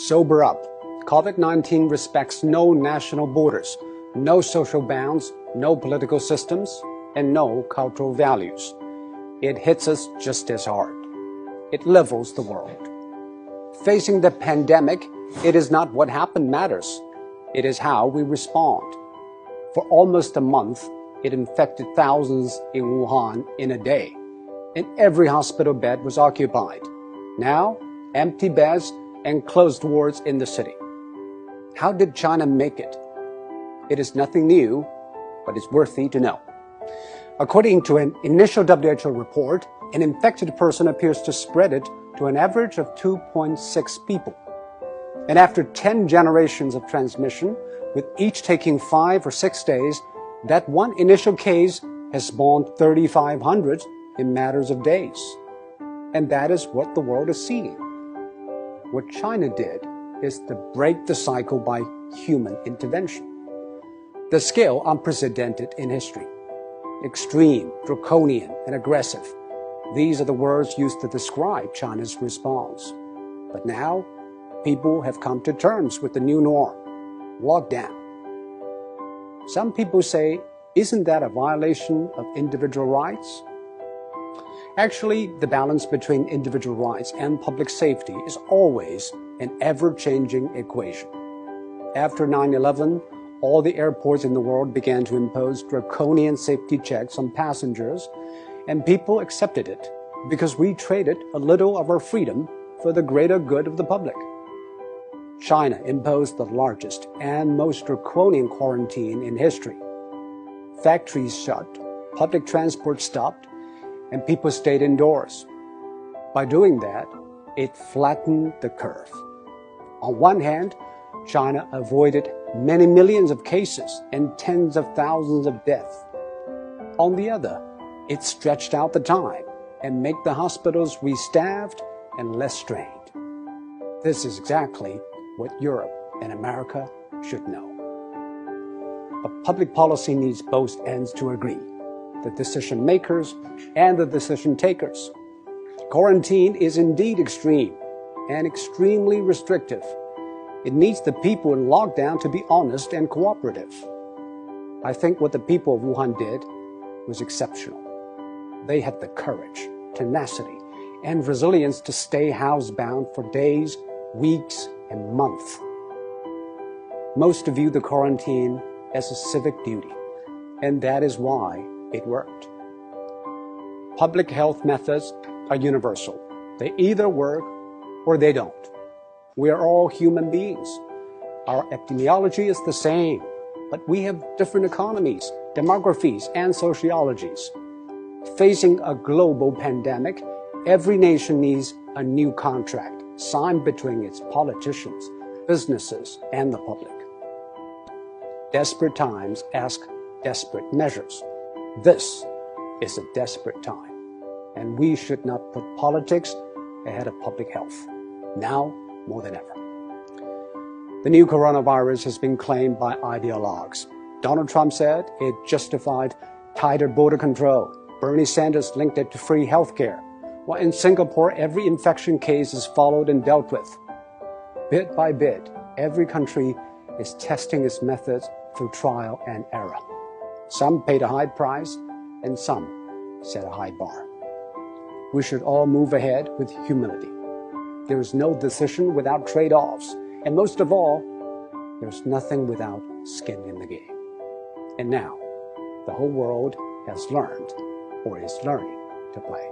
Sober up. COVID-19 respects no national borders, no social bounds, no political systems, and no cultural values. It hits us just as hard. It levels the world. Facing the pandemic, it is not what happened matters. It is how we respond. For almost a month, it infected thousands in Wuhan in a day, and every hospital bed was occupied. Now, empty beds and closed wards in the city. How did China make it? It is nothing new, but it's worthy to know. According to an initial WHO report, an infected person appears to spread it to an average of 2.6 people. And after 10 generations of transmission, with each taking 5 or 6 days, that one initial case has spawned 3,500 in matters of days. And that is what the world is seeing. What China did is to break the cycle by human intervention. The scale unprecedented in history. Extreme, draconian, and aggressive. These are the words used to describe China's response. But now, people have come to terms with the new norm, lockdown. Some people say, isn't that a violation of individual rights? Actually, the balance between individual rights and public safety is always an ever-changing equation. After 9/11, all the airports in the world began to impose draconian safety checks on passengers, and people accepted it because we traded a little of our freedom for the greater good of the public. China imposed the largest and most draconian quarantine in history. Factories shut, public transport stopped, and people stayed indoors. By doing that, it flattened the curve. On one hand, China avoided many millions of cases and tens of thousands of deaths. On the other, it stretched out the time and made the hospitals restaffed and less strained. This is exactly what Europe and America should know. But public policy needs both ends to agree, the decision makers and the decision takers. Quarantine is indeed extreme and extremely restrictive. It needs the people in lockdown to be honest and cooperative. I think what the people of Wuhan did was exceptional. They had the courage, tenacity, and resilience to stay housebound for days, weeks, and months. Most view the quarantine as a civic duty, and that is why it worked. Public health methods are universal. They either work or they don't. We are all human beings. Our epidemiology is the same, but we have different economies, demographies, and sociologies. Facing a global pandemic, every nation needs a new contract signed between its politicians, businesses, and the public. Desperate times ask desperate measures. This is a desperate time, and we should not put politics ahead of public health, now more than ever. The new coronavirus has been claimed by ideologues. Donald Trump said it justified tighter border control. Bernie Sanders linked it to free health care. While in Singapore, every infection case is followed and dealt with. Bit by bit, every country is testing its methods through trial and error. Some paid a high price, and some set a high bar. We should all move ahead with humility. There is no decision without trade-offs, and most of all, there's nothing without skin in the game. And now, the whole world has learned, or is learning, to play.